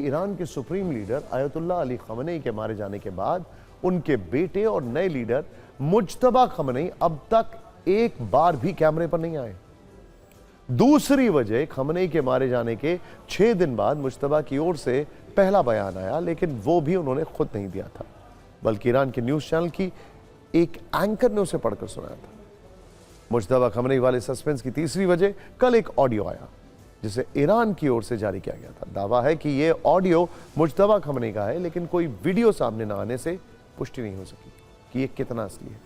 Iran के supreme leader Ayatollah Ali खamenei के मारे जाने के बाद उनके बेटे और नए लीडर मुज्तबा खamenei अब तक एक बार भी कैमरे पर नहीं आए। दूसरी वजह, खamenei के मारे जाने के 6 दिन बाद मुज्तबा की ओर से पहला बयान आया, लेकिन वो भी उन्होंने खुद नहीं दिया था, बल्कि ईरान के न्यूज चैनल की एक एंकर ने उसे पढ़कर सुनाया था। मुज्तबा खamenei वाले सस्पेंस की तीसरी वजह, कल एक ऑडियो आया जिसे ईरान की ओर से जारी किया गया था। दावा है कि यह ऑडियो मुज्तबा खamenei का है, लेकिन कोई वीडियो सामने न आने से पुष्टि नहीं हो सकी कि यह कितना असली है।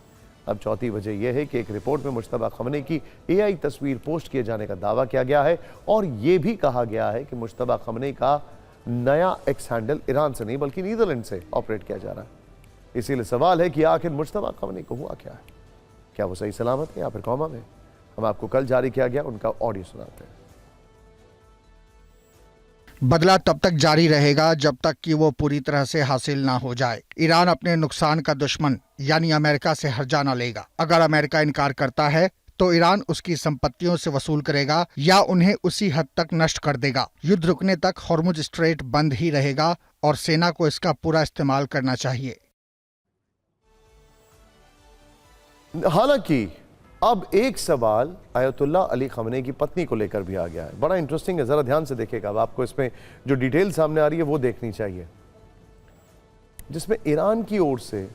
अब चौथी वजह यह है कि एक रिपोर्ट में मुज्तबा खamenei की AI तस्वीर पोस्ट किए जाने का दावा किया गया है और यह भी कहा गया है कि मुज्तबा खamenei का नया एक्स हैंडल ईरान से नहीं बल्कि नीदरलैंड से ऑपरेट किया जा रहा है। इसीलिए सवाल है कि आखिर मुज्तबा खamenei को हुआ क्या है, क्या वो सही सलामत है या फिर कौमा में? हम आपको कल जारी किया गया उनका ऑडियो सुनाते हैं। बदला तब तक जारी रहेगा जब तक कि वो पूरी तरह से हासिल ना हो जाए। ईरान अपने नुकसान का दुश्मन यानी अमेरिका से हर्जा न लेगा। अगर अमेरिका इनकार करता है तो ईरान उसकी संपत्तियों से वसूल करेगा या उन्हें उसी हद तक नष्ट कर देगा। युद्ध रुकने तक हॉर्मुज स्ट्रेट बंद ही रहेगा और सेना को इसका पूरा इस्तेमाल करना चाहिए। हालांकि अब एक सवाल आयतुल्लाह अली खamenei की पत्नी को लेकर भी आ गया है। बड़ा इंटरेस्टिंग है, जरा ध्यान से देखिएगा। अब आपको इसमें जो डिटेल सामने आ रही है वो देखनी चाहिए, जिसमें ईरान की ओर से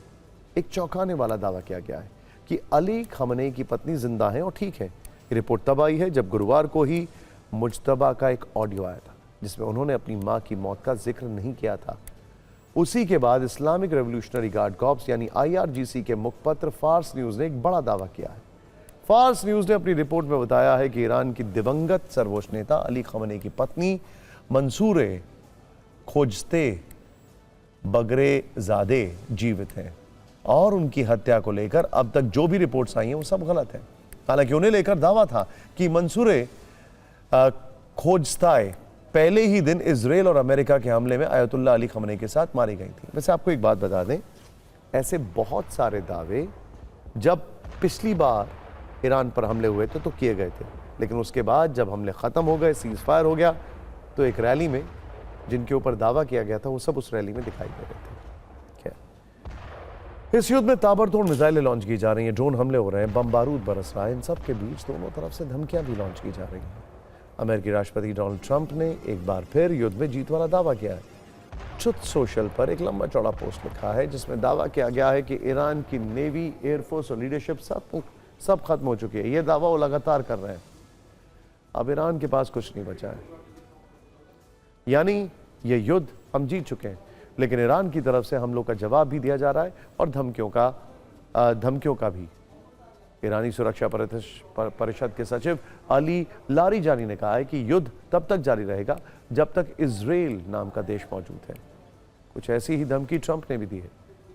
एक चौंकाने वाला दावा किया गया है कि अली खamenei की पत्नी जिंदा है और ठीक है। ये रिपोर्ट तब आई है जब गुरुवार को ही मुज्तबा का एक ऑडियो आया था जिसमें उन्होंने अपनी मां की मौत का जिक्र नहीं किया था। उसी के बाद इस्लामिक रेवोल्यूशनरी गार्ड कॉर्प्स यानी IRGC के मुखपत्र फार्स न्यूज ने एक बड़ा दावा किया है। फार्स न्यूज ने अपनी रिपोर्ट में बताया है कि ईरान की दिवंगत सर्वोच्च नेता अली खamenei की पत्नी मंसूरे खोजते बगरेजादे जीवित हैं और उनकी हत्या को लेकर अब तक जो भी रिपोर्ट्स आई हैं वो सब गलत है। हालांकि उन्हें लेकर दावा था कि मंसूरे खोजताए पहले ही दिन इजराइल और अमेरिका के हमले में आयतुल्लाह अली खamenei के साथ मारी गई थी। वैसे आपको एक बात बता दें, ऐसे बहुत सारे दावे जब पिछली बार ईरान पर हमले हुए थे तो किए गए थे, लेकिन उसके बाद जब हमले ख़त्म हो गए, सीज फायर हो गया, तो एक रैली में जिनके ऊपर दावा किया गया था वो सब उस रैली में दिखाई दे रहे थे। इस युद्ध में ताबड़तोड़ मिसाइलें लॉन्च की जा रही हैं, ड्रोन हमले हो रहे हैं, बम बारूद बरस रहा है। इन सब के बीच दोनों तरफ से धमकियां भी लॉन्च की जा रही हैं। अमेरिकी राष्ट्रपति डोनाल्ड ट्रंप ने एक बार फिर युद्ध में जीत वाला दावा किया है। ट्रुथ सोशल पर एक लंबा चौड़ा पोस्ट लिखा है जिसमें दावा किया गया है कि ईरान की नेवी, एयरफोर्स और लीडरशिप सब खत्म हो चुकी है। यह दावा वो लगातार कर रहे हैं। अब ईरान के पास कुछ नहीं बचा है, यानी ये युद्ध हम जीत चुके हैं, लेकिन ईरान की तरफ से हमलों का जवाब भी दिया जा रहा है और धमकियों का भी। ईरानी सुरक्षा परिषद के सचिव अली लारीजानी ने कहा है कि युद्ध तब तक जारी रहेगा जब तक इजराइल नाम का देश मौजूद है। कुछ ऐसी ही धमकी ट्रंप ने भी दी है।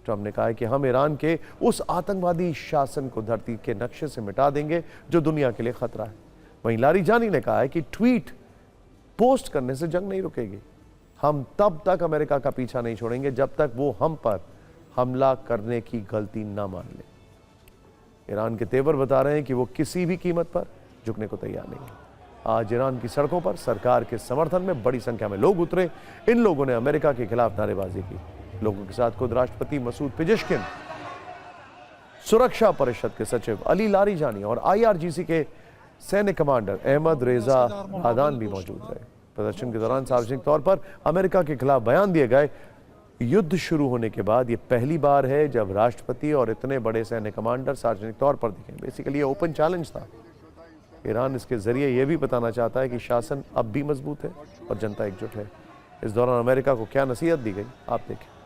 ट्रंप ने कहा है कि हम ईरान के उस आतंकवादी शासन को धरती के नक्शे से मिटा देंगे जो दुनिया के लिए खतरा है। वहीं लारीजानी ने कहा है कि ट्वीट पोस्ट करने से जंग नहीं रुकेगी। हम तब तक अमेरिका का पीछा नहीं छोड़ेंगे जब तक वो हम पर हमला करने की गलती ना मान ले। ईरान के तेवर बता रहे हैं कि वो किसी भी कीमत पर झुकने को तैयार नहीं है। आज ईरान की सड़कों पर सरकार के समर्थन में बड़ी संख्या में लोग उतरे। इन लोगों ने अमेरिका के खिलाफ नारेबाजी की। लोगों के साथ खुद राष्ट्रपति मसूद पेजेश्किन, सुरक्षा परिषद के सचिव अली लारीजानी और IRGC के सैन्य कमांडर अहमद रेजा आदान भी मौजूद रहे। प्रदर्शन के दौरान सार्वजनिक तौर पर अमेरिका के खिलाफ बयान दिए गए। युद्ध शुरू होने के बाद ये पहली बार है जब राष्ट्रपति और इतने बड़े सैन्य कमांडर सार्वजनिक तौर पर दिखे। बेसिकली ये ओपन चैलेंज था। ईरान इसके जरिए यह भी बताना चाहता है कि शासन अब भी मजबूत है और जनता एकजुट है। इस दौरान अमेरिका को क्या नसीहत दी गई, आप देखें।